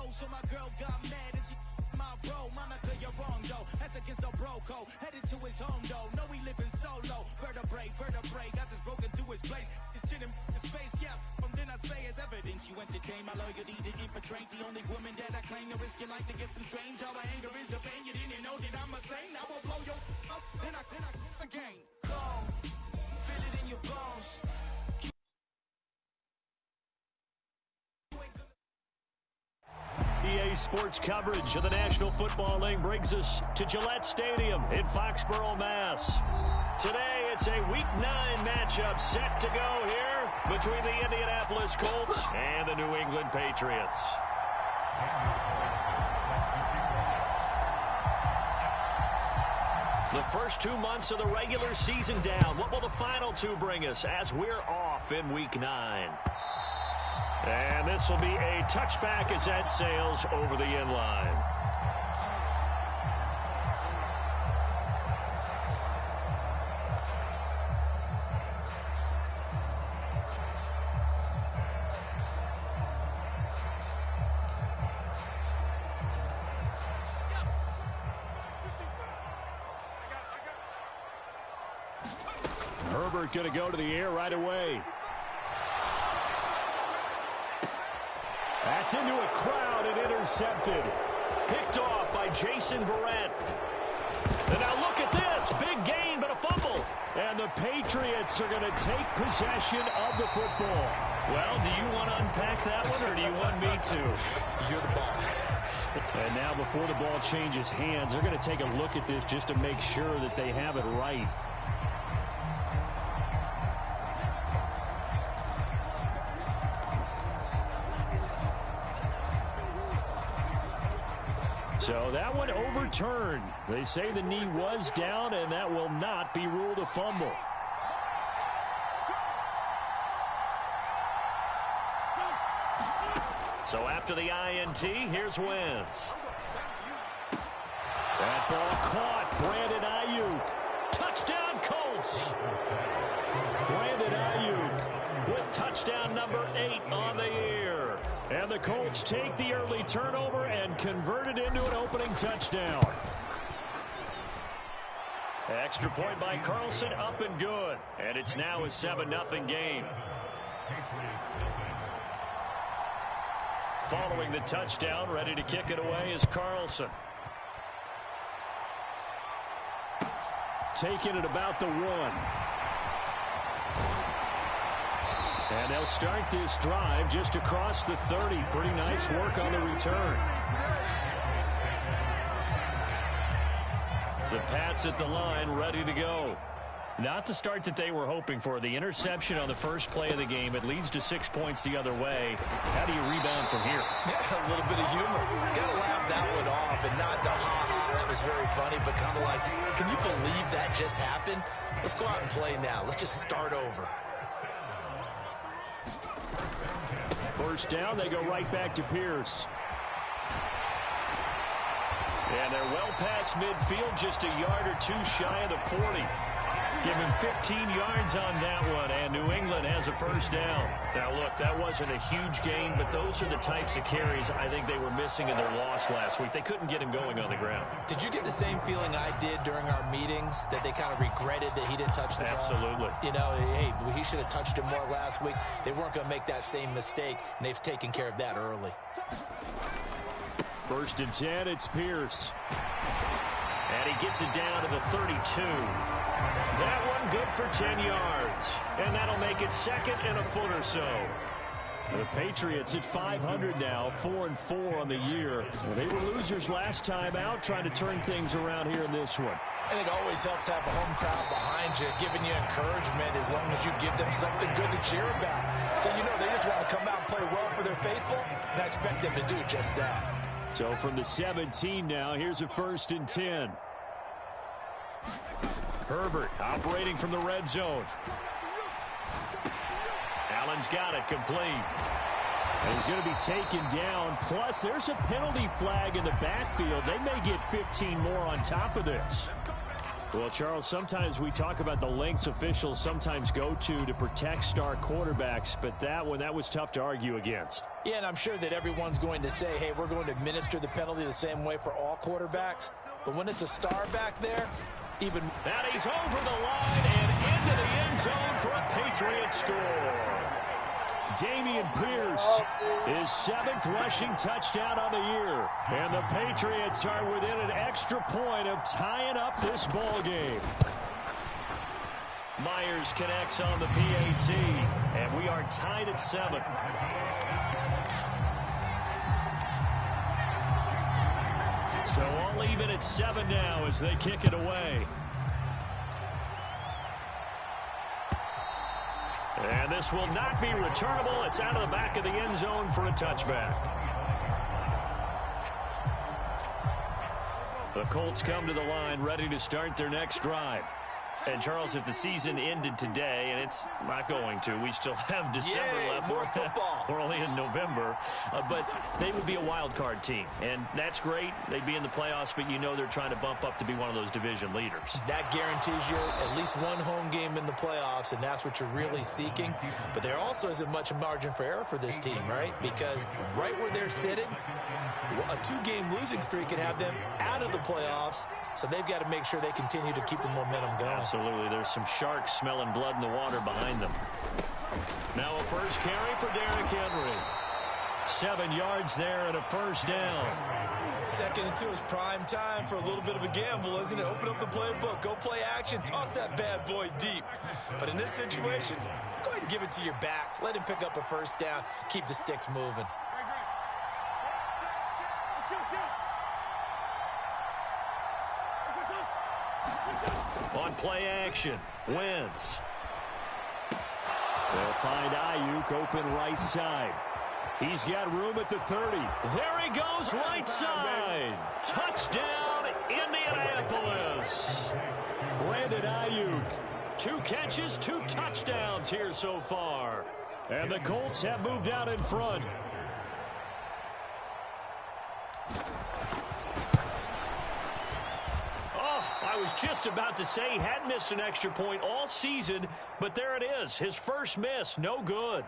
go, so my girl got mad and she my bro. Monica, you're wrong, though. That's against a bro code. Headed to his home, though. No, he living solo. Vertebrae. Got this broken to his place. This shit in his face, yeah. Then I say it's evidence you entertain my loyalty to infiltrate. The only woman that I claim to risk your life to get some strange. All my anger is a pain. You didn't know that I'm a saint. I will blow your up. Then I again. Go. Feel it in your bones. EA Sports coverage of the National Football League brings us to Gillette Stadium in Foxborough, Mass. Today, it's a Week 9 matchup set to go here between the Indianapolis Colts and the New England Patriots. The first 2 months of the regular season down. What will the final 2 bring us as we're off in Week 9? And this will be a touchback as that sails over the end line. Herbert going to go to the air right away. That's into a crowd and intercepted. Picked off by Jason Verrett. And now look at this. Big gain, but a fumble. And the Patriots are going to take possession of the football. Well, do you want to unpack that one, or do you want me to? You're the boss. And now before the ball changes hands, they're going to take a look at this just to make sure that they have it right. So that one overturned. They say the knee was down, and that will not be ruled a fumble. So after the INT, here's Wentz. That ball caught. Brandon Ayuk. Touchdown, Colts. Brandon Ayuk with touchdown number 8 on the year. And the Colts take the early turnover and convert it into an opening touchdown. Extra point by Carlson, up and good. And it's now a 7-0 game. Following the touchdown, ready to kick it away is Carlson. Taking it about the 1. And they'll start this drive just across the 30. Pretty nice work on the return. The Pats at the line, ready to go. Not the start that they were hoping for. The interception on the first play of the game. It leads to 6 points the other way. How do you rebound from here? Yeah, a little bit of humor. Got to laugh that one off and not the ha-ha. That was very funny, but kind of like, can you believe that just happened? Let's go out and play now. Let's just start over. First down, they go right back to Pierce. And they're well past midfield, just a yard or 2 shy of the 40. Give him 15 yards on that one, and New England has a first down. Now, look, that wasn't a huge gain, but those are the types of carries I think they were missing in their loss last week. They couldn't get him going on the ground. Did you get the same feeling I did during our meetings, that they kind of regretted that he didn't touch the ball? Absolutely. You know, hey, he should have touched it more last week. They weren't going to make that same mistake, and they've taken care of that early. First and 10, it's Pierce. And he gets it down to the 32. That one good for 10 yards. And that'll make it second and a foot or so. The Patriots at 500 now, 4-4 on the year. Well, they were losers last time out, trying to turn things around here in this one. And it always helps to have a home crowd behind you, giving you encouragement as long as you give them something good to cheer about. So, you know, they just want to come out and play well for their faithful, and I expect them to do just that. So from the 17 now, here's a first and 10. Herbert operating from the red zone. Allen's got it complete. And he's going to be taken down. Plus, there's a penalty flag in the backfield. They may get 15 more on top of this. Well, Charles, sometimes we talk about the lengths officials sometimes go to protect star quarterbacks, but that was tough to argue against. Yeah, and I'm sure that everyone's going to say, hey, we're going to administer the penalty the same way for all quarterbacks. But when it's a star back there, even... And he's over the line and into the end zone for a Patriot score. Dameon Pierce, his 7th rushing touchdown on the year. And the Patriots are within an extra point of tying up this ball game. Myers connects on the PAT, and we are tied at 7. So all even at 7 now as they kick it away. And this will not be returnable. It's out of the back of the end zone for a touchback. The Colts come to the line ready to start their next drive. And, Charles, if the season ended today, and it's not going to, we still have December left. More football. We're only in November. But they would be a wild card team. And that's great. They'd be in the playoffs, but you know they're trying to bump up to be one of those division leaders. That guarantees you at least one home game in the playoffs, and that's what you're really seeking. But there also isn't much margin for error for this team, right? Because right where they're sitting, a 2-game losing streak could have them out of the playoffs. So they've got to make sure they continue to keep the momentum going. Absolutely. There's some sharks smelling blood in the water behind them. Now a first carry for Derrick Henry. 7 yards there and a first down. 2nd and 2 is prime time for a little bit of a gamble, isn't it? Open up the playbook, go play action, toss that bad boy deep. But in this situation, go ahead and give it to your back. Let him pick up a first down. Keep the sticks moving. On play action, Wentz. They'll find Ayuk open right side. He's got room at the 30. There he goes, right side. Touchdown, Indianapolis. Brandon Ayuk. 2 catches, 2 touchdowns here so far. And the Colts have moved out in front. I was just about to say he hadn't missed an extra point all season, but there it is. His first miss, no good.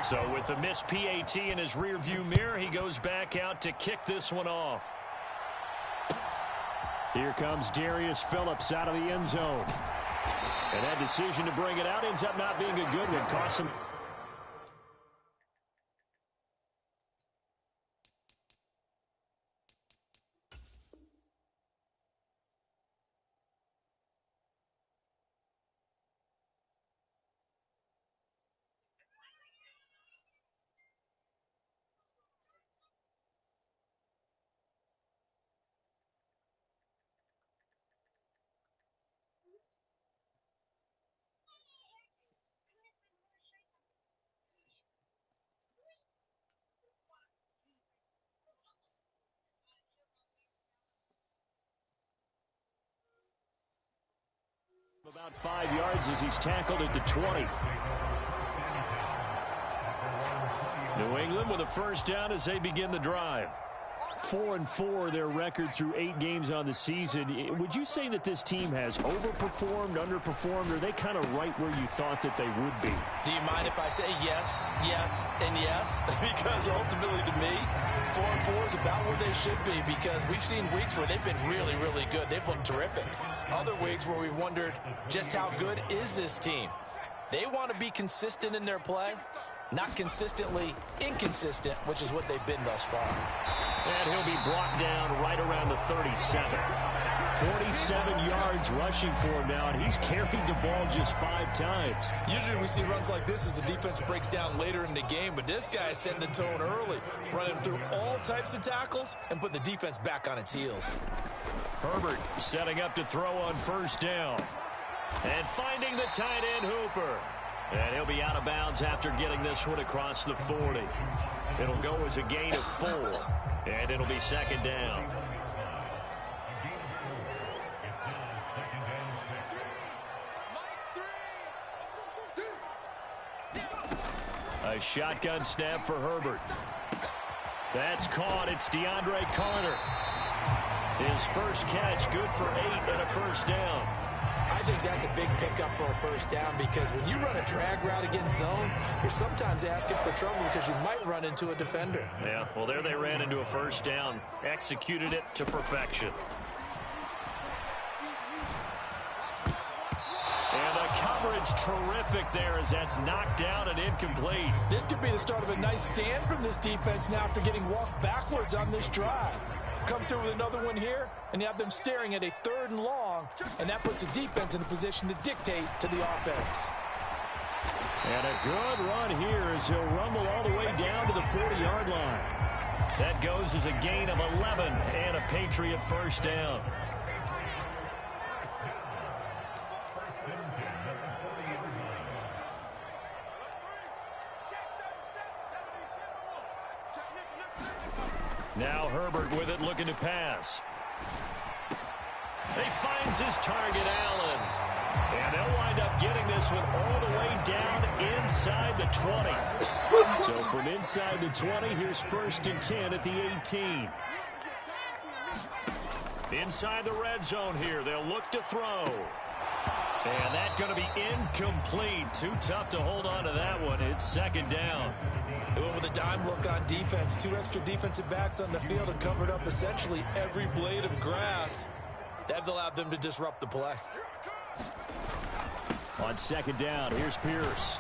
So with the missed PAT in his rearview mirror, he goes back out to kick this one off. Here comes Darius Phillips out of the end zone. And that decision to bring it out ends up not being a good one. Cost him. About 5 yards as he's tackled at the 20. New England with a first down as they begin the drive. 4-4 their record through 8 games on the season. Would you say that this team has overperformed, underperformed, or are they kind of right where you thought that they would be? Do you mind if I say yes, yes, and yes? Because ultimately to me, 4-4 is about where they should be, because we've seen weeks where they've been really, really good. They've looked terrific. Other weeks where we've wondered just how good is this team. They want to be consistent in their play, not consistently inconsistent, which is what they've been thus far. And he'll be brought down right around the 37. 47 yards rushing for him now, and he's carried the ball just 5 times. Usually we see runs like this as the defense breaks down later in the game, but this guy is setting the tone early, running through all types of tackles and putting the defense back on its heels. Herbert setting up to throw on first down. And finding the tight end Hooper. And he'll be out of bounds after getting this one across the 40. It'll go as a gain of 4. And it'll be second down. A shotgun snap for Herbert. That's caught. It's DeAndre Carter. His first catch, good for 8 and a first down. I think that's a big pickup for a first down because when you run a drag route against zone, you're sometimes asking for trouble because you might run into a defender. Yeah, well, there they ran into a first down, executed it to perfection. And the coverage terrific there as that's knocked down and incomplete. This could be the start of a nice stand from this defense now after getting walked backwards on this drive. Come through with another one here, and you have them staring at a 3rd and long, and that puts the defense in a position to dictate to the offense. And a good run here as he'll rumble all the way down to the 40-yard line. That goes as a gain of 11 and a Patriot first down. Now Herbert with it, looking to pass. He finds his target, Allen. And they'll wind up getting this one all the way down inside the 20. So from inside the 20, here's 1st and 10 at the 18. Inside the red zone here, they'll look to throw. And that's going to be incomplete. Too tough to hold on to that one. It's 2nd down. They went with a dime look on defense. 2 extra defensive backs on the field and covered up essentially every blade of grass. That allowed them to disrupt the play. On 2nd down, here's Pierce.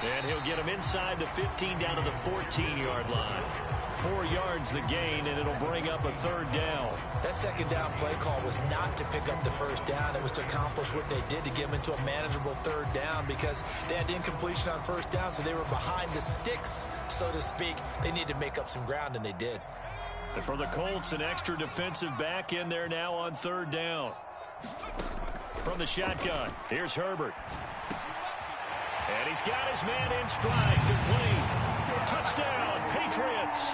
And he'll get him inside the 15 down to the 14-yard line. 4 yards the gain, and it'll bring up a 3rd down. That 2nd down play call was not to pick up the first down. It was to accomplish what they did to get them into a manageable 3rd down because they had incompletion on first down, so they were behind the sticks, so to speak. They needed to make up some ground, and they did. And for the Colts, an extra defensive back in there now on 3rd down. From the shotgun, here's Herbert. And he's got his man in stride, complete. Touchdown, Patriots.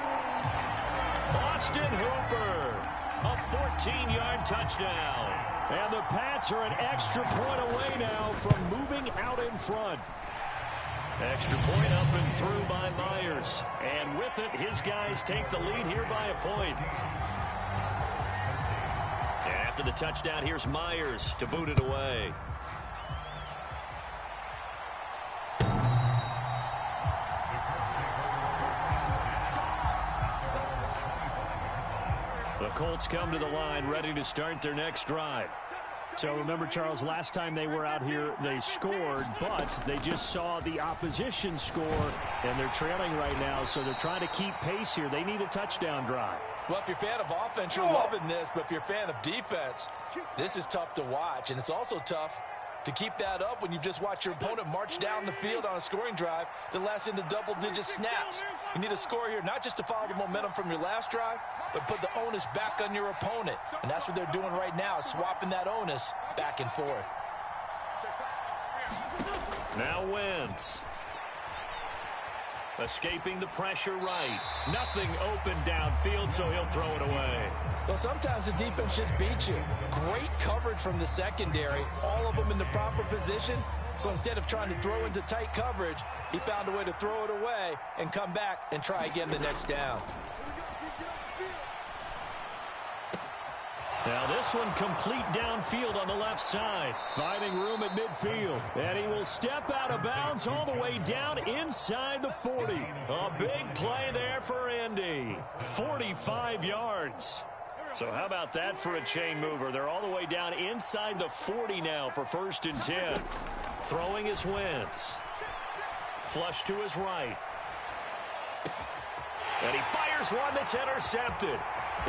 Austin Hooper, a 14-yard touchdown. And the Pats are an extra point away now from moving out in front. Extra point up and through by Myers. And with it, his guys take the lead here by a point. And after the touchdown, here's Myers to boot it away. The Colts come to the line, ready to start their next drive. So remember, Charles, last time they were out here, they scored, but they just saw the opposition score, and they're trailing right now, so they're trying to keep pace here. They need a touchdown drive. Well, if you're a fan of offense, you're loving this, but if you're a fan of defense, this is tough to watch, and it's also tough to keep that up when you've just watched your opponent march down the field on a scoring drive that lasts into double-digit snaps. You need a score here, not just to follow the momentum from your last drive, but put the onus back on your opponent. And that's what they're doing right now, swapping that onus back and forth. Now Wentz. Escaping the pressure right. Nothing open downfield, so he'll throw it away. Well, sometimes the defense just beats you. Great coverage from the secondary, all of them in the proper position. So instead of trying to throw into tight coverage, he found a way to throw it away and come back and try again the next down. Now this one complete downfield on the left side. Finding room at midfield. And he will step out of bounds all the way down inside the 40. A big play there for Indy. 45 yards. So how about that for a chain mover? They're all the way down inside the 40 now for 1st and 10. Throwing is Wentz. Flush to his right. And he fires one that's intercepted.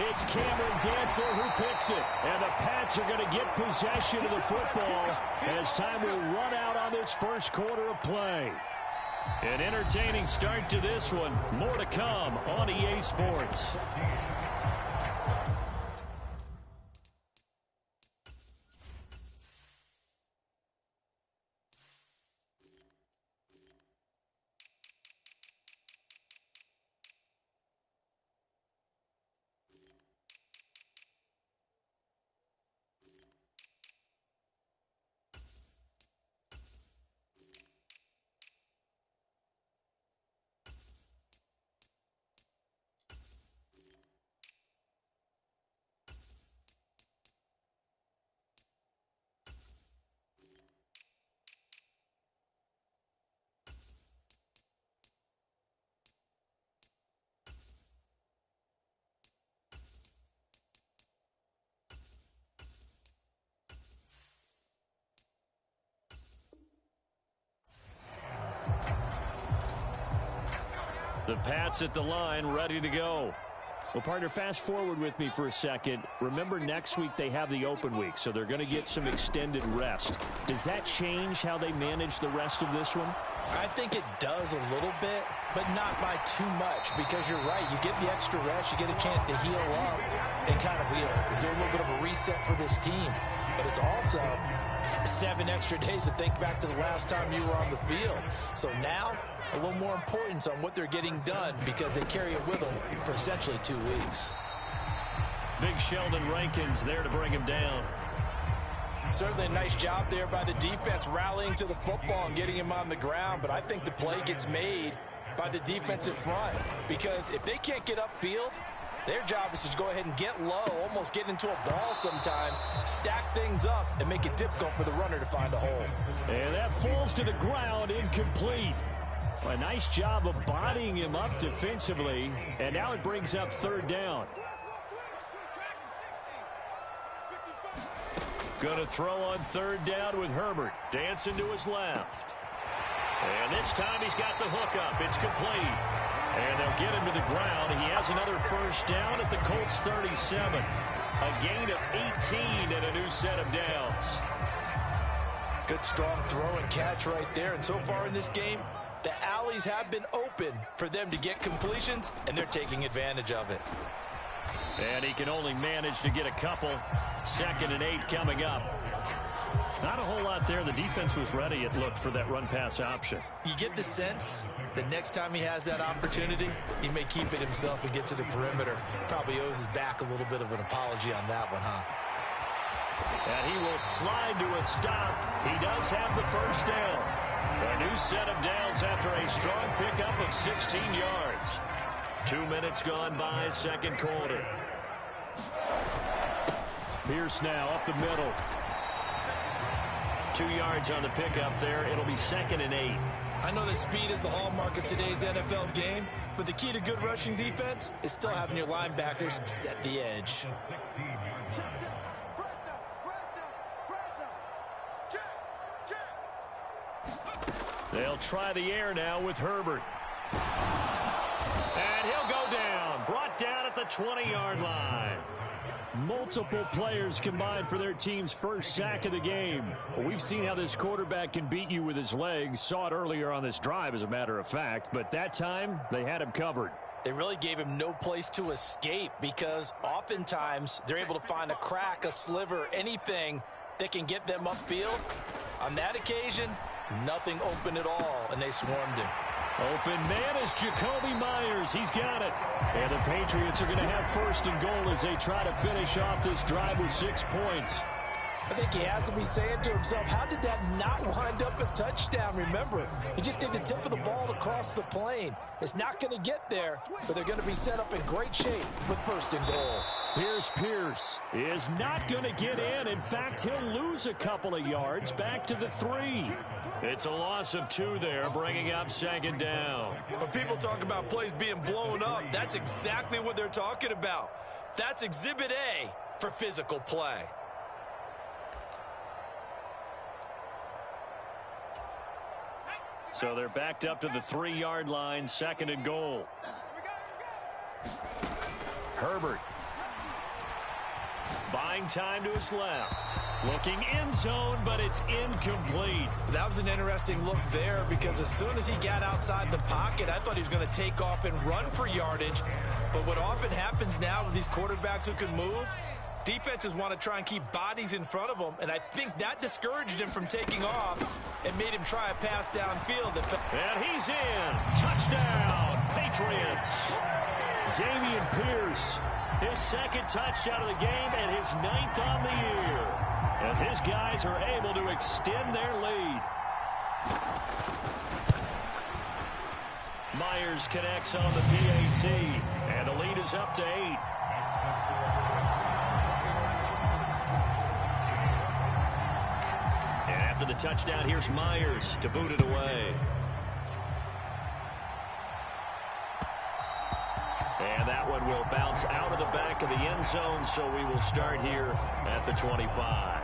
It's Cameron Dantzler who picks it. And the Pats are going to get possession of the football as time will run out on this first quarter of play. An entertaining start to this one. More to come on EA Sports. The Pats at the line, ready to go. Well, partner, fast forward with me for a second. Remember, next week they have the open week, so they're going to get some extended rest. Does that change how they manage the rest of this one? I think it does a little bit, but not by too much, because you're right. You get the extra rest, you get a chance to heal up and kind of do a little bit of a reset for this team. But it's also 7 extra days to think back to the last time you were on the field. So now, a little more importance on what they're getting done because they carry it with them for essentially 2 weeks. Big Sheldon Rankins there to bring him down. Certainly a nice job there by the defense rallying to the football and getting him on the ground, but I think the play gets made by the defensive front because if they can't get upfield, their job is to go ahead and get low, almost get into a ball sometimes, stack things up, and make it difficult for the runner to find a hole. And that falls to the ground, incomplete. A nice job of bodying him up defensively, and now it brings up 3rd down. Going to throw on 3rd down with Herbert. Dancing to his left. And this time he's got the hook up. It's complete. And they'll get him to the ground. He has another 1st down at the Colts 37. A gain of 18 and a new set of downs. Good strong throw and catch right there. And so far in this game, the alleys have been open for them to get completions, and they're taking advantage of it. And he can only manage to get a couple. 2nd and 8 coming up. Not a whole lot there. The defense was ready, it looked, for that run-pass option. You get the sense that next time he has that opportunity, he may keep it himself and get to the perimeter. Probably owes his back a little bit of an apology on that one, huh? And he will slide to a stop. He does have the 1st down. A new set of downs after a strong pickup of 16 yards. 2 minutes gone by, 2nd quarter. Pierce now up the middle. 2 yards on the pickup there. It'll be 2nd and 8. I know that speed is the hallmark of today's NFL game, but the key to good rushing defense is still having your linebackers set the edge. They'll try the air now with Herbert. And he'll go down. Brought down at the 20-yard line. Multiple players combined for their team's 1st sack of the game. Well, we've seen how this quarterback can beat you with his legs. Saw it earlier on this drive, as a matter of fact. But that time, they had him covered. They really gave him no place to escape because oftentimes they're able to find a crack, a sliver, anything that can get them upfield. On that occasion, nothing open at all, and they swarmed him. Open man is Jacoby Myers. He's got it. And the Patriots are going to have 1st and goal as they try to finish off this drive with 6 points. I think he has to be saying to himself, how did that not wind up a touchdown? Remember, he just did the tip of the ball to cross the plane. It's not going to get there, but they're going to be set up in great shape with 1st and goal. Here's Pierce. Is not going to get in. In fact, he'll lose a couple of yards back to the 3. It's a loss of 2 there, bringing up 2nd down. When people talk about plays being blown up, that's exactly what they're talking about. That's Exhibit A for physical play. So they're backed up to the 3-yard line, 2nd and goal. Herbert. Buying time to his left. Looking end zone, but it's incomplete. That was an interesting look there because as soon as he got outside the pocket, I thought he was going to take off and run for yardage. But what often happens now with these quarterbacks who can move, defenses want to try and keep bodies in front of them, and I think that discouraged him from taking off and made him try a pass downfield. And he's in. Touchdown, Patriots. Dameon Pierce, his 2nd touchdown of the game and his 9th on the year, as his guys are able to extend their lead. Myers connects on the PAT, and the lead is up to 8. After the touchdown, here's Myers to boot it away. And that one will bounce out of the back of the end zone, so we will start here at the 25.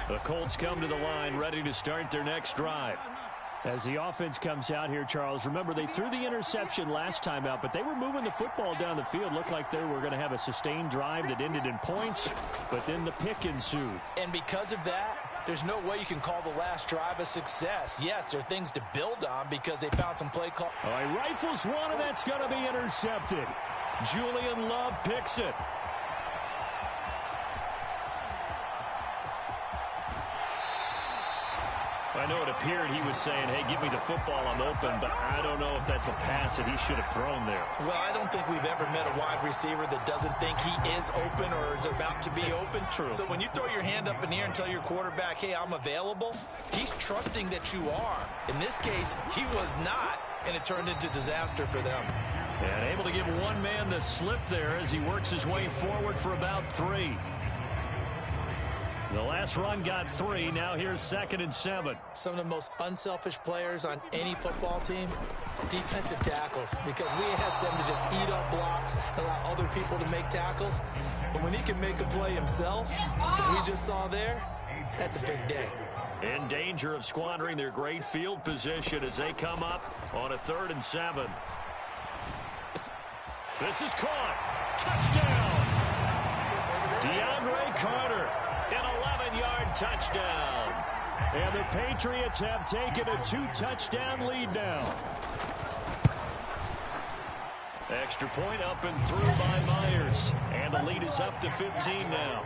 The Colts come to the line, ready to start their next drive. As the offense comes out here, Charles, remember they threw the interception last time out, but they were moving the football down the field. Looked like they were going to have a sustained drive that ended in points, but then the pick ensued. And because of that, there's no way you can call the last drive a success. Yes, there are things to build on because they found some play call. All right, rifles one, and that's going to be intercepted. Julian Love picks it. I know it appeared he was saying, hey, give me the football, I'm open, but I don't know if that's a pass that he should have thrown there. Well, I don't think we've ever met a wide receiver that doesn't think he is open or is about to be open. True. So when you throw your hand up in the air and tell your quarterback, hey, I'm available, he's trusting that you are. In this case, he was not, and it turned into disaster for them. And able to give one man the slip there as he works his way forward for about 3. The last run got 3. Now here's 2nd and 7. Some of the most unselfish players on any football team, defensive tackles, because we ask them to just eat up blocks, allow other people to make tackles. But when he can make a play himself, as we just saw there, that's a big day. In danger of squandering their great field position as they come up on a 3rd and 7. This is caught. Touchdown. DeAndre Carter. An 11-yard touchdown. And the Patriots have taken a 2-touchdown lead now. Extra point up and through by Myers. And the lead is up to 15 now.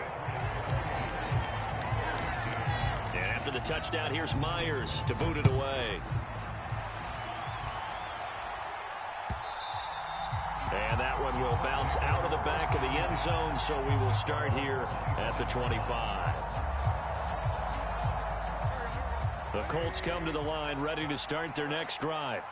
And after the touchdown, here's Myers to boot it away. And that one will bounce out of the back of the end zone, so we will start here at the 25. The Colts come to the line, ready to start their next drive.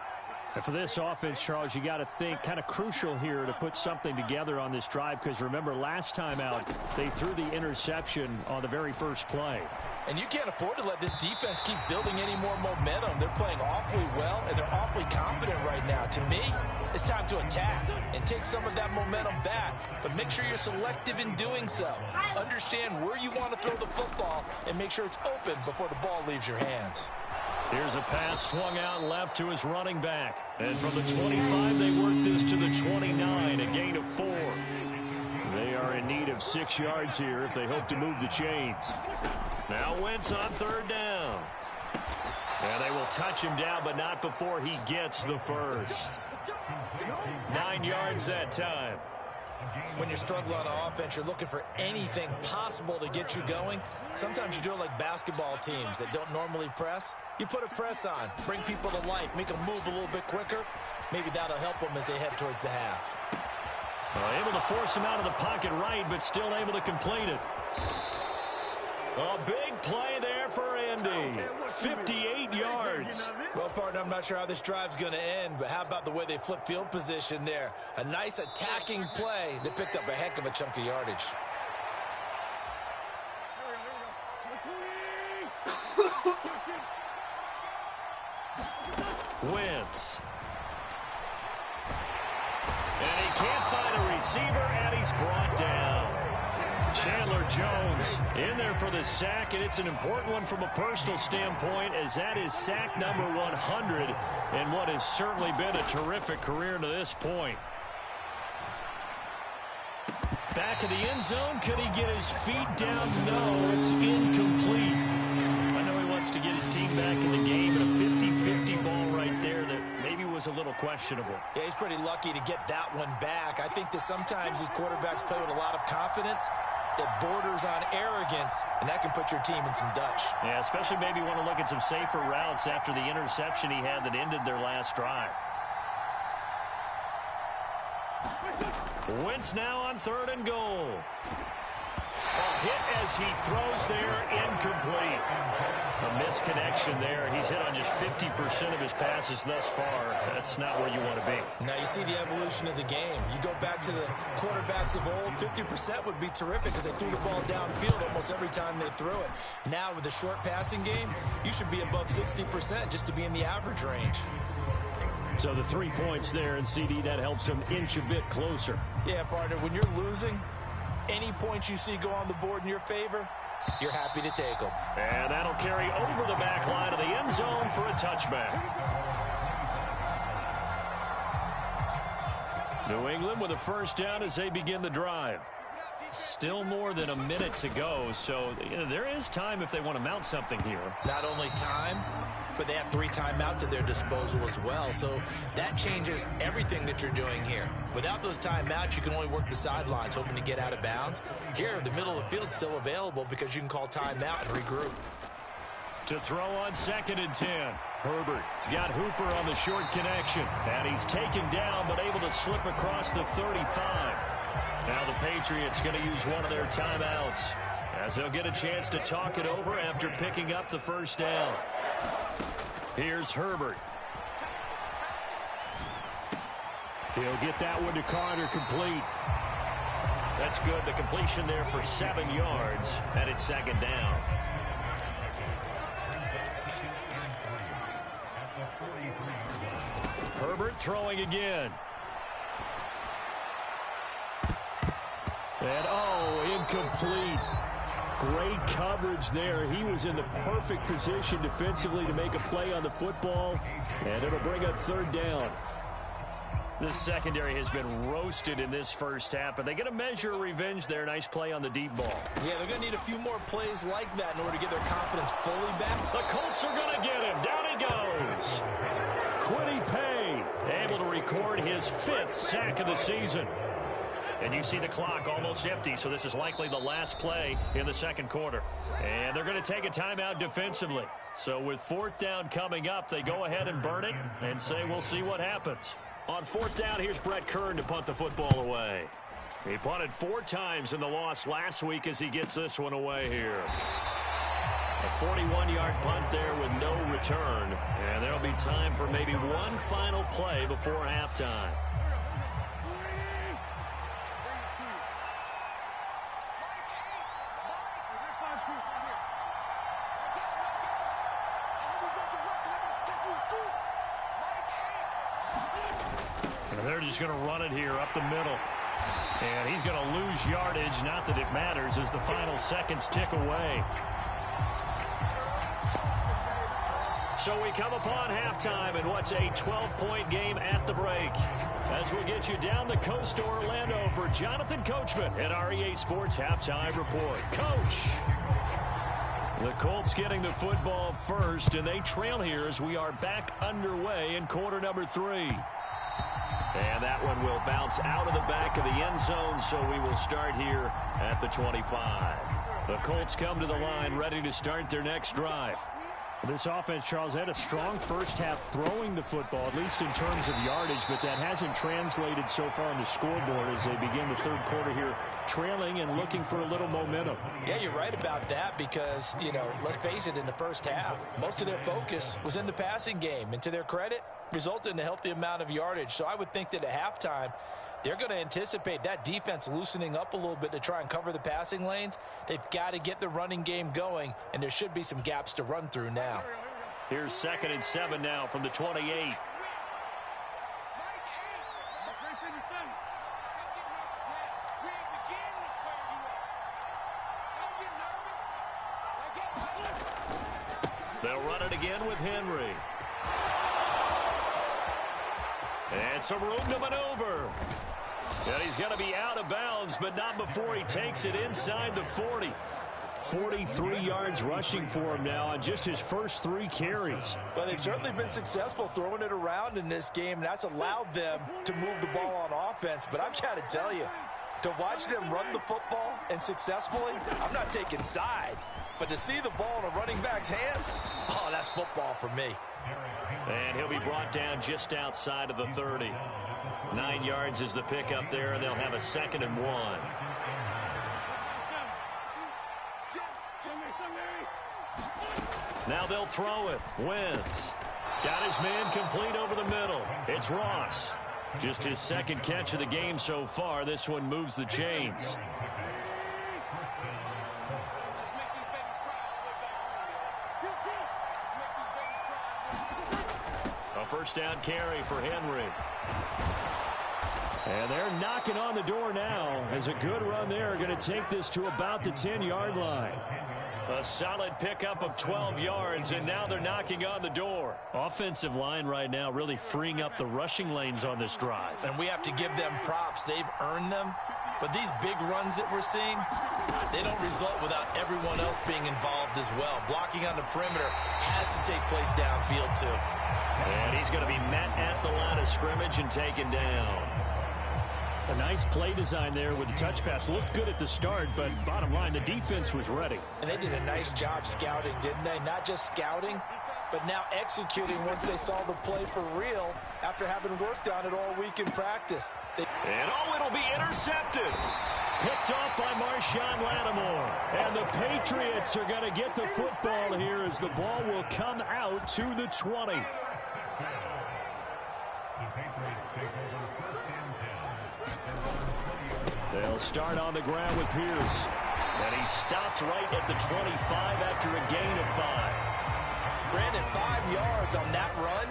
And for this offense, Charles, you got to think kind of crucial here to put something together on this drive, because remember last time out, they threw the interception on the very first play. And you can't afford to let this defense keep building any more momentum. They're playing awfully well, and they're awfully confident right now. To me, it's time to attack and take some of that momentum back. But make sure you're selective in doing so. Understand where you want to throw the football and make sure it's open before the ball leaves your hands. Here's a pass swung out left to his running back. And from the 25, they work this to the 29, a gain of 4. They are in need of 6 yards here if they hope to move the chains. Now Wentz on 3rd down. And they will touch him down, but not before he gets the first. 9 yards that time. When you're struggling on offense, you're looking for anything possible to get you going. Sometimes you do it like basketball teams that don't normally press. You put a press on, bring people to life, make them move a little bit quicker. Maybe that'll help them as they head towards the half. Able to force him out of the pocket right, but still able to complete it. A big play there for Andy. 58 yards. Well, partner, I'm not sure how this drive's going to end, but how about the way they flip field position there? A nice attacking play that picked up a heck of a chunk of yardage. Wentz. And he can't find a receiver, and he's brought down. Chandler Jones in there for the sack, and it's an important one from a personal standpoint, as that is sack number 100 in what has certainly been a terrific career to this point. Back of the end zone, could he get his feet down? No, it's incomplete. I know he wants to get his team back in the game, but a 50-50 ball right there that maybe was a little questionable. Yeah, he's pretty lucky to get that one back. I think that sometimes these quarterbacks play with a lot of confidence that borders on arrogance, and that can put your team in some Dutch. Yeah, especially maybe want to look at some safer routes after the interception he had that ended their last drive. Wentz now on 3rd and goal. A hit as he throws there, incomplete. A misconnection there. He's hit on just 50% of his passes thus far. That's not where you want to be. Now you see the evolution of the game. You go back to the quarterbacks of old, 50% would be terrific because they threw the ball downfield almost every time they threw it. Now with the short passing game, you should be above 60% just to be in the average range. So the 3 points there, and CD, that helps him inch a bit closer. Yeah, partner, when you're losing, any points you see go on the board in your favor, you're happy to take them. And that'll carry over the back line of the end zone for a touchback. New England with a first down as they begin the drive. Still more than a minute to go, so there is time if they want to mount something here. Not only time, but they have 3 timeouts at their disposal as well, so that changes everything that you're doing here. Without those timeouts, you can only work the sidelines, hoping to get out of bounds. Here, the middle of the field is still available because you can call timeout and regroup. To throw on 2nd and 10. Herbert's got Hooper on the short connection, and he's taken down but able to slip across the 35. Now the Patriots going to use one of their timeouts as they'll get a chance to talk it over after picking up the first down. Here's Herbert. He'll get that one to Carter, complete. That's good. The completion there for 7 yards, and it's 2nd down. Herbert throwing again. And, incomplete. Great coverage there. He was in the perfect position defensively to make a play on the football, and it'll bring up 3rd down. This secondary has been roasted in this first half, but they get a measure of revenge there. Nice play on the deep ball. Yeah, they're going to need a few more plays like that in order to get their confidence fully back. The Colts are going to get him. Down he goes. Quiddy Pay able to record his 5th sack of the season. And you see the clock almost empty, so this is likely the last play in the 2nd quarter. And they're going to take a timeout defensively. So with 4th down coming up, they go ahead and burn it and say we'll see what happens. On 4th down, here's Brett Kern to punt the football away. He punted 4 times in the loss last week as he gets this one away here. A 41-yard punt there with no return. And there'll be time for maybe one final play before halftime. And they're just going to run it here up the middle. And he's going to lose yardage. Not that it matters as the final seconds tick away. So we come upon halftime in what's a 12-point game at the break. As we get you down the coast to Orlando for Jonathan Coachman at our EA Sports Halftime Report. Coach! The Colts getting the football first, and they trail here as we are back underway in quarter number 3. And that one will bounce out of the back of the end zone, so we will start here at the 25. The Colts come to the line ready to start their next drive. This offense, Charles, had a strong first half throwing the football, at least in terms of yardage, but that hasn't translated so far on the scoreboard as they begin the 3rd quarter here, trailing and looking for a little momentum. Yeah, you're right about that because, let's face it, in the first half, most of their focus was in the passing game. And to their credit, resulted in a healthy amount of yardage. So I would think that at halftime, they're going to anticipate that defense loosening up a little bit to try and cover the passing lanes. They've got to get the running game going, and there should be some gaps to run through now. Here's 2nd and 7 now from the 28. They'll run it again with Henry. And some room to maneuver. And he's going to be out of bounds, but not before he takes it inside the 40. 43 yards rushing for him now on just his first 3 carries. Well, they've certainly been successful throwing it around in this game, and that's allowed them to move the ball on offense. But I've got to tell you, to watch them run the football and successfully, I'm not taking sides. But to see the ball in a running back's hands, oh, that's football for me. And he'll be brought down just outside of the 30. 9 yards is the pickup there, and they'll have a 2nd and 1. Now they'll throw it. Wentz got his man complete over the middle. It's Ross. Just his 2nd catch of the game so far. This one moves the chains. A first down carry for Henry. And they're knocking on the door now as a good run there. Going to take this to about the 10-yard line. A solid pickup of 12 yards, and now they're knocking on the door. Offensive line right now really freeing up the rushing lanes on this drive. And we have to give them props. They've earned them. But these big runs that we're seeing, they don't result without everyone else being involved as well. Blocking on the perimeter has to take place downfield too. And he's going to be met at the line of scrimmage and taken down. A nice play design there with the touch pass. Looked good at the start, but bottom line, the defense was ready. And they did a nice job scouting, didn't they? Not just scouting, but now executing once they saw the play for real after having worked on it all week in practice. And it'll be intercepted. Picked off by Marshawn Lattimore. And the Patriots are going to get the football here as the ball will come out to the 20. They'll start on the ground with Pierce. And he stopped right at the 25 after a gain of 5. Brandon, 5 yards on that run.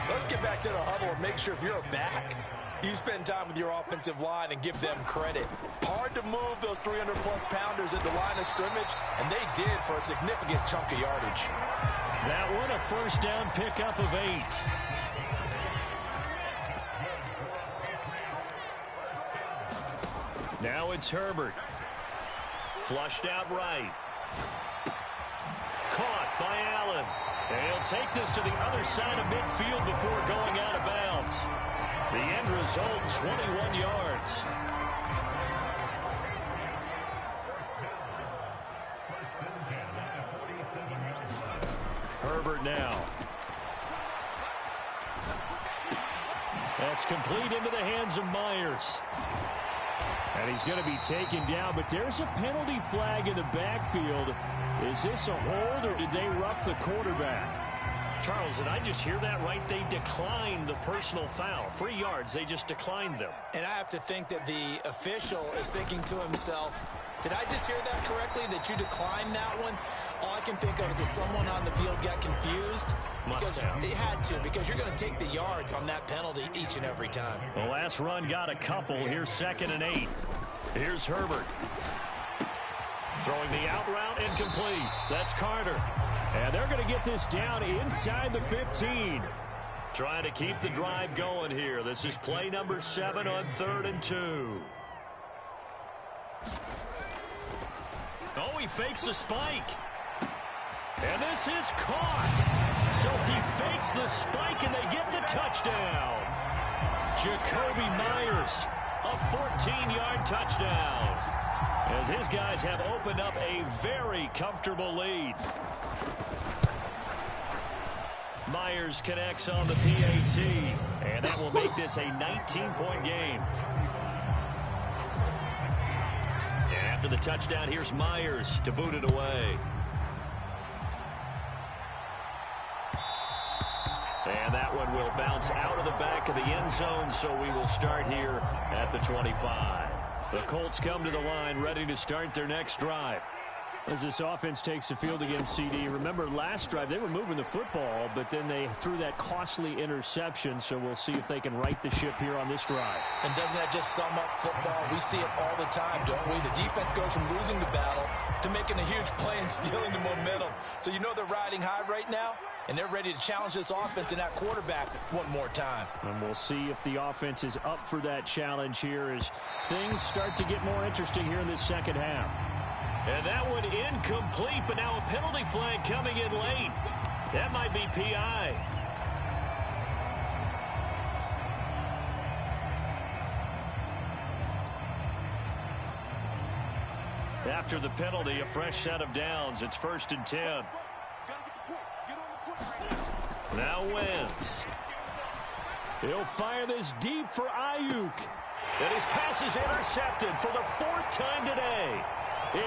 Let's get back to the huddle and make sure if you're a back, you spend time with your offensive line and give them credit. Hard to move those 300-plus pounders at the line of scrimmage, and they did for a significant chunk of yardage. That one a first down pickup of 8. Now it's Herbert. Flushed out right. Caught by Allen. And he'll take this to the other side of midfield before going out of bounds. The end result, 21 yards. Herbert now. That's complete into the hands of Myers. And he's going to be taken down, but there's a penalty flag in the backfield. Is this a hold, or did they rough the quarterback? Charles, did I just hear that right? They declined the personal foul. 3 yards, they just declined them. And I have to think that the official is thinking to himself, did I just hear that correctly, that you declined that one? All I can think of is that someone on the field got confused. Because they had to, because you're going to take the yards on that penalty each and every time. The last run got a couple. Here's 2nd and 8. Here's Herbert. Throwing the out route, incomplete. That's Carter. And they're going to get this down inside the 15. Trying to keep the drive going here. This is play number 7 on 3rd and 2. Oh, he fakes the spike. And this is caught. So he fakes the spike, and they get the touchdown. Jacoby Myers, a 14-yard touchdown. As his guys have opened up a very comfortable lead. Myers connects on the PAT, and that will make this a 19-point game. And after the touchdown, here's Myers to boot it away. And that one will bounce out of the back of the end zone, so we will start here at the 25. The Colts come to the line ready to start their next drive. As this offense takes the field against CD, remember last drive they were moving the football, but then they threw that costly interception, so we'll see if they can right the ship here on this drive. And doesn't that just sum up football? We see it all the time, don't we? The defense goes from losing the battle to making a huge play and stealing the momentum. So you know they're riding high right now, and they're ready to challenge this offense and that quarterback one more time. And we'll see if the offense is up for that challenge here as things start to get more interesting here in this second half. And that one incomplete, but now a penalty flag coming in late. That might be PI. After the penalty, a fresh set of downs. It's 1st and 10. Now Wentz. He'll fire this deep for Ayuk. And his pass is intercepted for the 4th time today.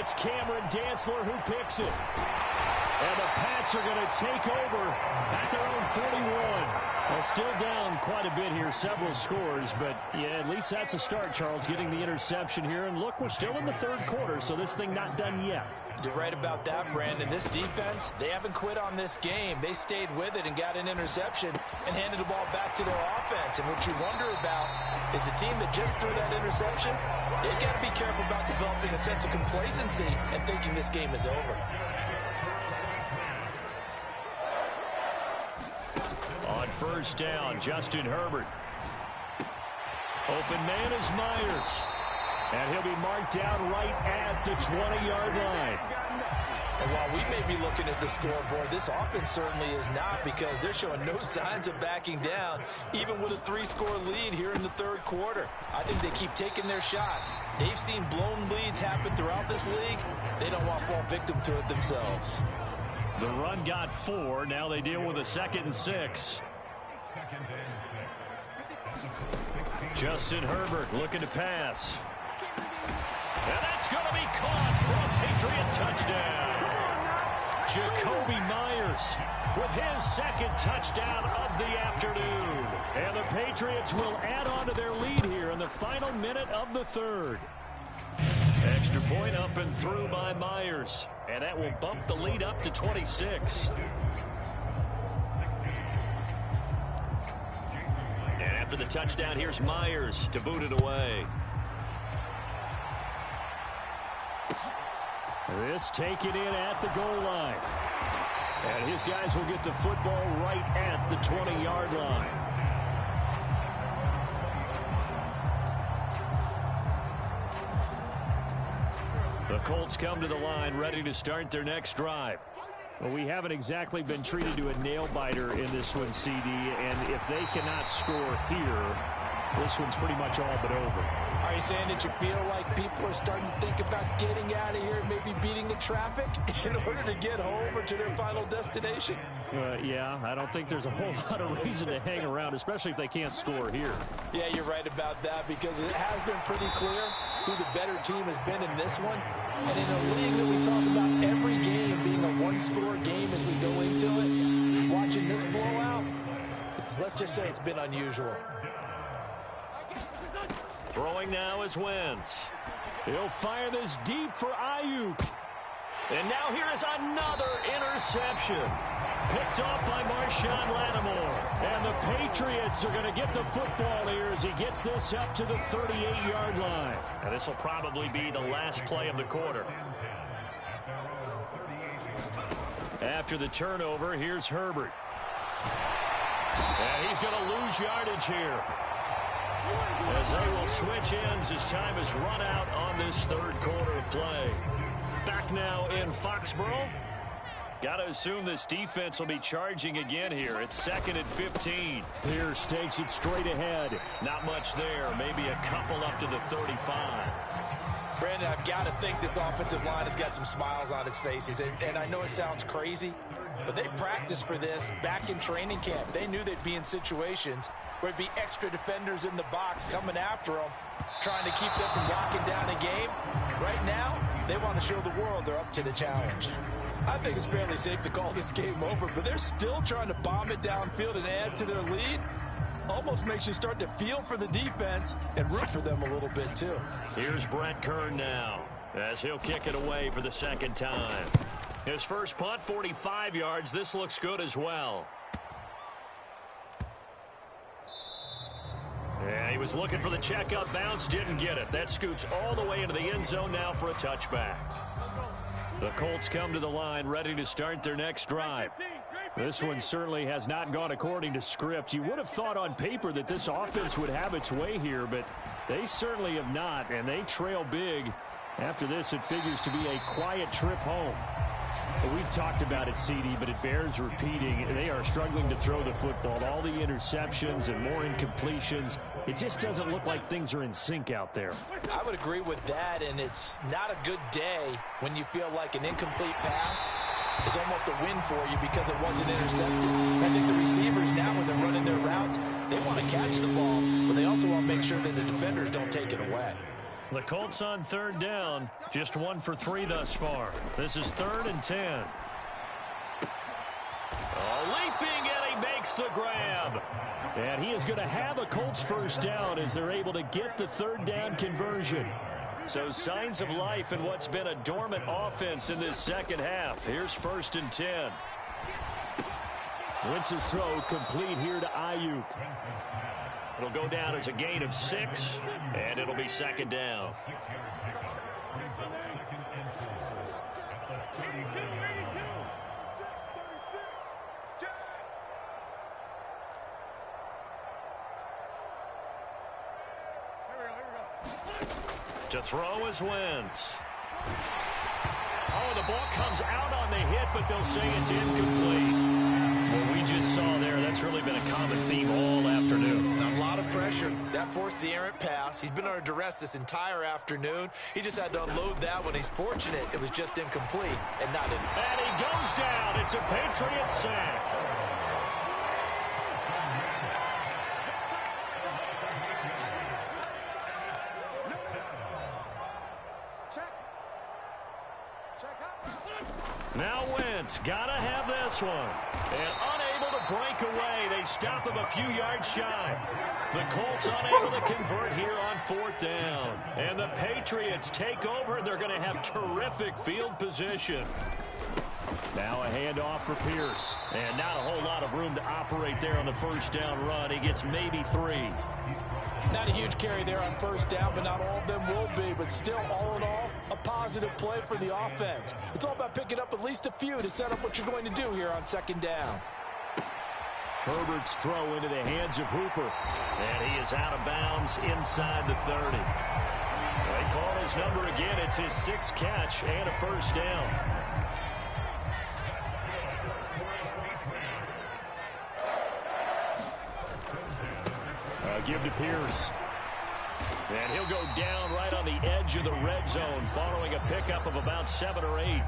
It's Cameron Dantzler who picks it. And the Pats are going to take over at their own 41. Well, still down quite a bit here, several scores, but yeah, at least that's a start, Charles, getting the interception here. And look, we're still in the 3rd quarter, so this thing not done yet. You're right about that, Brandon. This defense, they haven't quit on this game. They stayed with it and got an interception and handed the ball back to their offense. And what you wonder about is the team that just threw that interception. They've got to be careful about developing a sense of complacency and thinking this game is over. On first down, Justin Herbert. Open man is Myers. And he'll be marked down right at the 20-yard line. And while we may be looking at the scoreboard, this offense certainly is not, because they're showing no signs of backing down, even with a 3-score lead here in the third quarter. I think they keep taking their shots. They've seen blown leads happen throughout this league. They don't want to fall victim to it themselves. The run got 4. Now they deal with a 2nd and 6. Justin Herbert looking to pass. And that's going to be caught for a Patriot touchdown. Jacoby Myers with his 2nd touchdown of the afternoon. And the Patriots will add on to their lead here in the final minute of the 3rd. Extra point up and through by Myers. And that will bump the lead up to 26. And after the touchdown, here's Myers to boot it away. This taken in at the goal line. And his guys will get the football right at the 20-yard line. The Colts come to the line ready to start their next drive. Well, we haven't exactly been treated to a nail-biter in this one, CD, and if they cannot score here, this one's pretty much all but over. Are you saying that you feel like people are starting to think about getting out of here and maybe beating the traffic in order to get home or to their final destination? Yeah, I don't think there's a whole lot of reason to hang around, especially if they can't score here. Yeah, you're right about that, because it has been pretty clear who the better team has been in this one. And in a league that we talk about every game being a one-score game as we go into it, watching this blowout, let's just say it's been unusual. Throwing now is Wentz. He'll fire this deep for Ayuk. And now here is another interception. Picked off by Marshawn Lattimore. And the Patriots are going to get the football here as he gets this up to the 38-yard line. And this will probably be the last play of the quarter. After the turnover, here's Herbert. And he's going to lose yardage here, as they will switch ends as time is run out on this 3rd quarter of play. Back now in Foxborough. Got to assume this defense will be charging again here. It's 2nd and 15. Pierce takes it straight ahead. Not much there. Maybe a couple up to the 35. Brandon, I've got to think this offensive line has got some smiles on its faces. And I know it sounds crazy, but they practiced for this back in training camp. They knew they'd be in situations where it'd be extra defenders in the box coming after them, trying to keep them from locking down a game. Right now, they want to show the world they're up to the challenge. I think it's fairly safe to call this game over, but they're still trying to bomb it downfield and add to their lead. Almost makes you start to feel for the defense and root for them a little bit, too. Here's Brett Kern now, as he'll kick it away for the 2nd time. His first punt, 45 yards. This looks good as well. Yeah, he was looking for the checkup bounce, didn't get it. That scoots all the way into the end zone now for a touchback. The Colts come to the line ready to start their next drive. This one certainly has not gone according to script. You would have thought on paper that this offense would have its way here, but they certainly have not, and they trail big. After this, it figures to be a quiet trip home. We've talked about it, CD, but it bears repeating. They are struggling to throw the football. All the interceptions and more incompletions. It just doesn't look like things are in sync out there. I would agree with that, and it's not a good day when you feel like an incomplete pass is almost a win for you because it wasn't intercepted. I think the receivers now, when they're running their routes, they want to catch the ball, but they also want to make sure that the defenders don't take it away. The Colts on 3rd down, just 1 for 3 thus far. This is 3rd and 10. Leaping, and he makes the grab. And he is going to have a Colts first down as they're able to get the 3rd down conversion. So signs of life in what's been a dormant offense in this 2nd half. Here's 1st and 10. Wentz's throw complete here to Ayuk. It'll go down as a gain of 6, and it'll be second down. To throw is Wentz. Oh, the ball comes out on the hit, but they'll say it's incomplete. What we just saw there, that's really been a common theme all afternoon. A lot of pressure. That forced the errant pass. He's been under duress this entire afternoon. He just had to unload that one. He's fortunate it was just incomplete and not in. And he goes down. It's a Patriot sack. Now Wentz, gotta have this one. And unable to break away. They stop him a few yards shy. The Colts unable to convert here on 4th down. And the Patriots take over, and they're going to have terrific field position. Now a handoff for Pierce. And not a whole lot of room to operate there on the 1st down run. He gets maybe 3. Not a huge carry there on 1st down, but not all of them will be. But still, all in all, a positive play for the offense. It's all about picking up at least a few to set up what you're going to do here on 2nd down. Herbert's throw into the hands of Hooper. And he is out of bounds inside the 30. They call his number again. It's his 6th catch and a 1st down. Give to Pierce. And he'll go down right on the edge of the red zone following a pickup of about 7 or 8.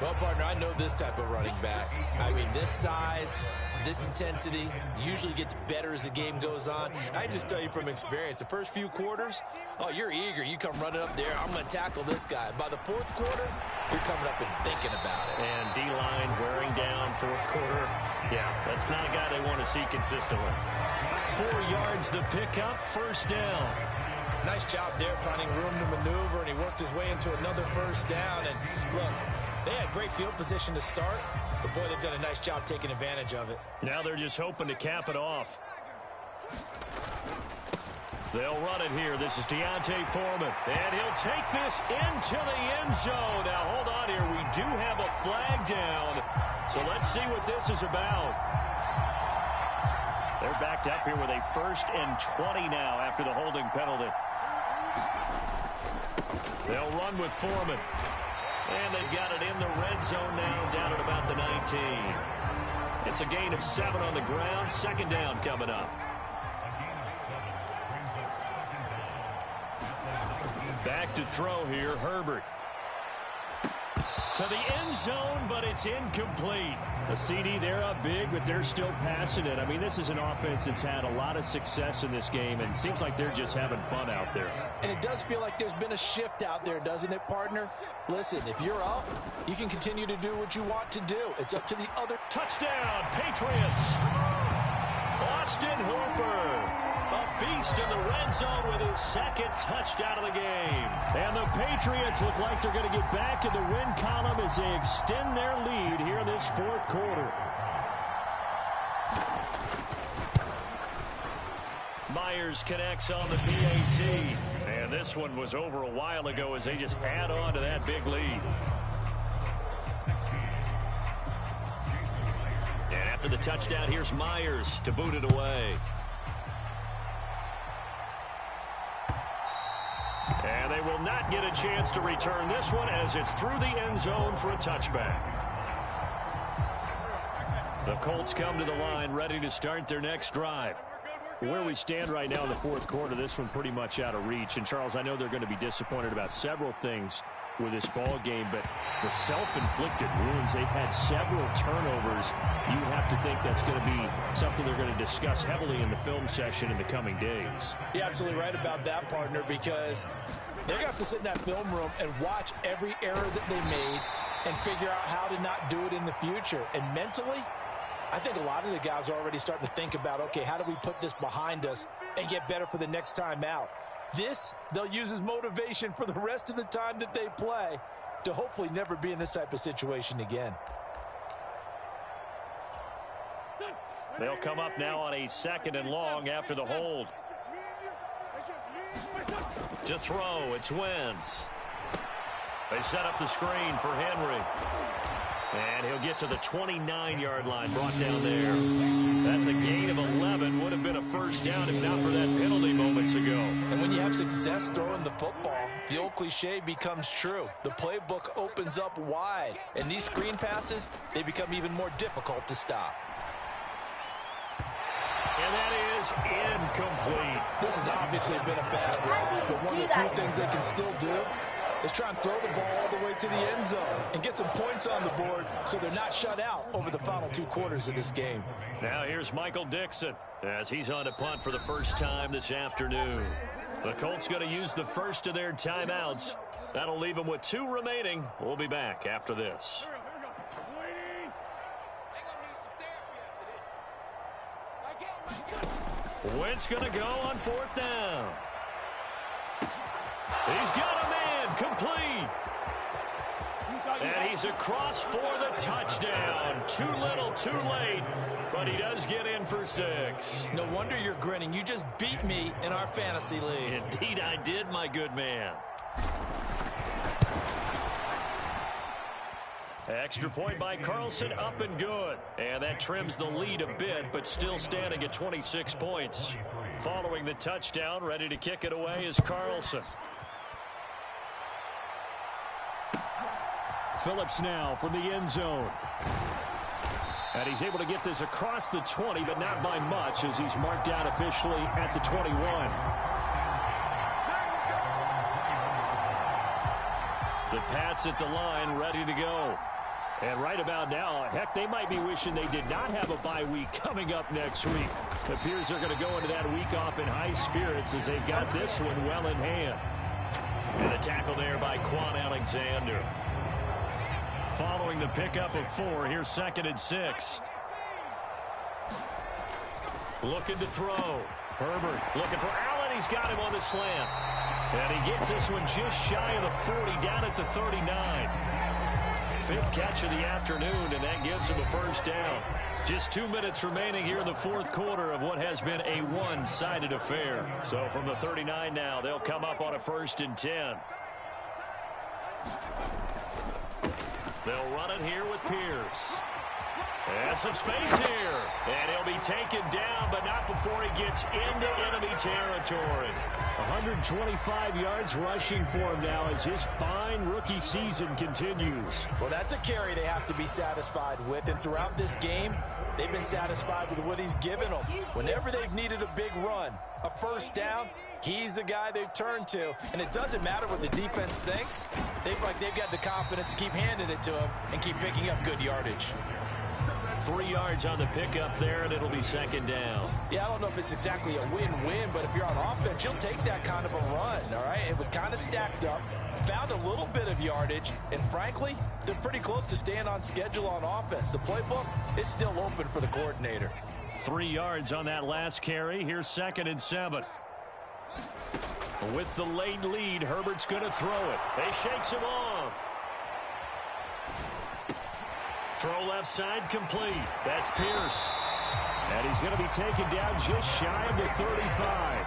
Well, partner, I know this type of running back. I mean, this size, this intensity usually gets better as the game goes on. I just tell you from experience, the first few quarters, oh, you're eager. You come running up there, I'm going to tackle this guy. By the 4th quarter, you're coming up and thinking about it. And D-line wearing down 4th quarter. Yeah, that's not a guy they want to see consistently. 4 yards the pickup, 1st down. Nice job there finding room to maneuver, and he worked his way into another 1st down. And look, they had great field position to start, but boy, they've done a nice job taking advantage of it. Now they're just hoping to cap it off. They'll run it here. This is Deontay Foreman, and he'll take this into the end zone. Now hold on here. We do have a flag down, so let's see what this is about. They're backed up here with a 1st and 20 now after the holding penalty. They'll run with Foreman. And they've got it in the red zone now, down at about the 19. It's a gain of 7 on the ground. 2nd down coming up. Back to throw here, Herbert. To the end zone, but it's incomplete. The CD, they're up big, but they're still passing it. I mean, this is an offense that's had a lot of success in this game, and it seems like they're just having fun out there. And it does feel like there's been a shift out there, doesn't it, partner? Listen, if you're up, you can continue to do what you want to do. It's up to the other. Touchdown, Patriots. Austin Hooper. A beast in the red zone with his 2nd touchdown of the game. And the Patriots look like they're going to get back in the win column as they extend their lead here in this 4th quarter. Myers connects on the PAT. And this one was over a while ago as they just add on to that big lead. And after the touchdown, here's Myers to boot it away. And they will not get a chance to return this one as it's through the end zone for a touchback. The Colts come to the line ready to start their next drive. Where we stand right now in the 4th quarter, this one pretty much out of reach. And, Charles, I know they're going to be disappointed about several things with this ball game, but the self-inflicted wounds, they've had several turnovers. You have to think that's going to be something they're going to discuss heavily in the film section in the coming days. You're absolutely right about that, partner, because they're going to have to sit in that film room and watch every error that they made and figure out how to not do it in the future. And mentally, I think a lot of the guys are already starting to think about, okay, how do we put this behind us and get better for the next time out? This, they'll use as motivation for the rest of the time that they play to hopefully never be in this type of situation again. They'll come up now on a 2nd and long after the hold. To throw, it's Wentz. They set up the screen for Henry. And he'll get to the 29-yard line, brought down there. That's a gain of 11. Would have been a first down if not for that penalty moments ago. And when you have success throwing the football, the old cliche becomes true. The playbook opens up wide. And these screen passes, they become even more difficult to stop. And that is incomplete. This has obviously been a bad loss, but one of the few things they can still do is try and throw the ball all the way to the end zone and get some points on the board so they're not shut out over the final 2 quarters of this game. Now here's Michael Dixon as he's on to punt for the first time this afternoon. The Colts going to use the first of their timeouts. That'll leave them with 2 remaining. We'll be back after this. Wentz going to go on 4th down. He's got a man complete. And he's across for the touchdown. Too little, too late. But he does get in for 6. No wonder you're grinning. You just beat me in our fantasy league. Indeed I did, my good man. Extra point by Carlson, up and good. And that trims the lead a bit, but still standing at 26 points. Following the touchdown, ready to kick it away is Carlson. Phillips now from the end zone. And he's able to get this across the 20, but not by much as he's marked down officially at the 21. The Pats at the line, ready to go. And right about now, heck, they might be wishing they did not have a bye week coming up next week. It appears they're going to go into that week off in high spirits as they've got this one well in hand. And a tackle there by Quan Alexander. Following the pickup of 4, here's 2nd and 6. Looking to throw. Herbert looking for Allen. He's got him on the slant. And he gets this one just shy of the 40, down at the 39. 5th catch of the afternoon, and that gives him a first down. Just 2 minutes remaining here in the 4th quarter of what has been a one-sided affair. So from the 39 now, they'll come up on a 1st and 10. They'll run it here with Pierce. And some space here. And he'll be taken down, but not before he gets into enemy territory. 125 yards rushing for him now as his fine rookie season continues. Well, that's a carry they have to be satisfied with. And throughout this game, they've been satisfied with what he's given them. Whenever they've needed a big run, a first down, he's the guy they've turned to. And it doesn't matter what the defense thinks. They've got the confidence to keep handing it to him and keep picking up good yardage. 3 yards on the pickup there, and it'll be 2nd down. Yeah, I don't know if it's exactly a win-win, but if you're on offense, you'll take that kind of a run, all right? It was kind of stacked up, found a little bit of yardage, and frankly, they're pretty close to staying on schedule on offense. The playbook is still open for the coordinator. 3 yards on that last carry. Here's 2nd and 7. With the late lead, Herbert's going to throw it. He shakes him off. Throw left side complete. That's Pierce. And he's going to be taken down just shy of the 35.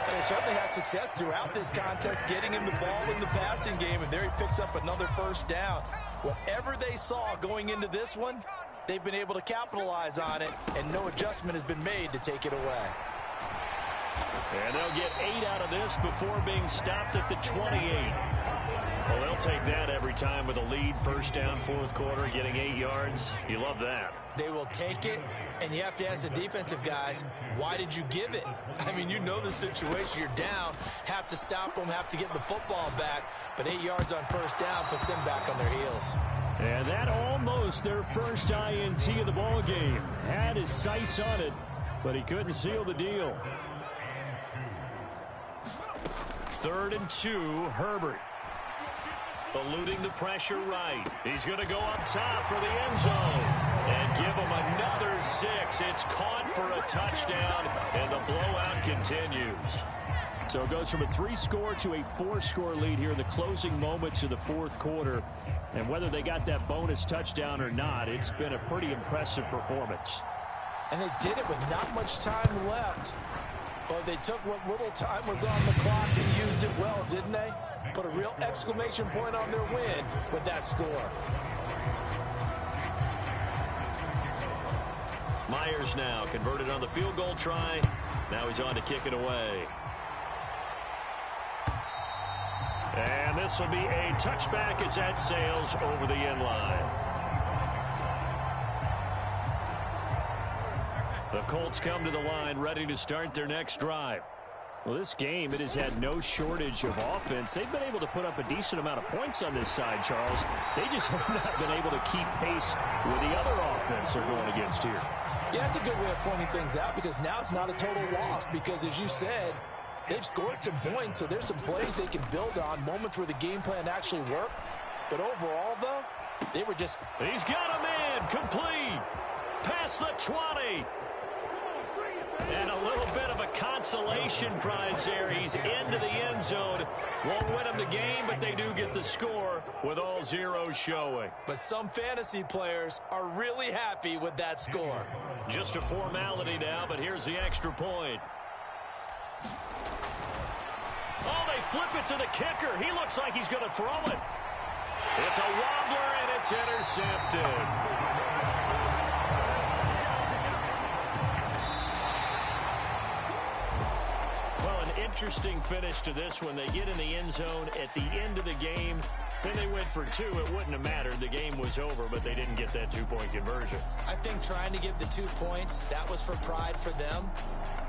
And they certainly had success throughout this contest, getting him the ball in the passing game, and there he picks up another first down. Whatever they saw going into this one, they've been able to capitalize on it, and no adjustment has been made to take it away. And they'll get 8 out of this before being stopped at the 28. Well, they'll take that every time with a lead. First down, 4th quarter, getting 8 yards. You love that. They will take it, and you have to ask the defensive guys, why did you give it? I mean, you know the situation. You're down, have to stop them, have to get the football back, but 8 yards on first down puts them back on their heels. And that almost their first INT of the ball game. Had his sights on it, but he couldn't seal the deal. 3rd and 2, Herbert. Eluding the pressure right. He's going to go up top for the end zone. And give him another 6. It's caught for a touchdown, and the blowout continues. So it goes from a 3-score to a 4-score lead here in the closing moments of the 4th quarter. And whether they got that bonus touchdown or not, it's been a pretty impressive performance. And they did it with not much time left. But they took what little time was on the clock and used it well, didn't they? Put a real exclamation point on their win with that score. Myers now converted on the field goal try. Now he's on to kick it away. And this will be a touchback as that sails over the end line. The Colts come to the line ready to start their next drive. Well, this game, it has had no shortage of offense. They've been able to put up a decent amount of points on this side, Charles. They just have not been able to keep pace with the other offense they're going against here. Yeah, that's a good way of pointing things out because now it's not a total loss because, as you said, they've scored some points, so there's some plays they can build on, moments where the game plan actually worked. But overall, though, they were just... He's got a man complete. Past the 20. And a little bit of a consolation prize there. He's into the end zone. Won't win him the game, but they do get the score with all zeros showing. But some fantasy players are really happy with that score. Just a formality now, but here's the extra point. Oh, they flip it to the kicker. He looks like he's going to throw it. It's a wobbler, and it's intercepted. Interesting finish to this when they get in the end zone at the end of the game. Then they went for two. It wouldn't have mattered. The game was over, but they didn't get that two-point conversion. I think trying to get the 2 points, that was for pride for them.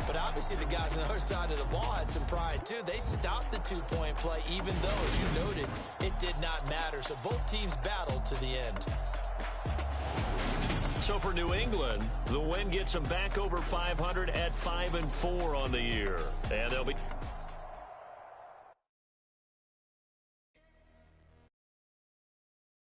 But obviously the guys on the other side of the ball had some pride too. They stopped the two-point play even though, as you noted, it did not matter. So both teams battled to the end. So for New England, the win gets them back over 500 at 5-4 on the year. And they'll be...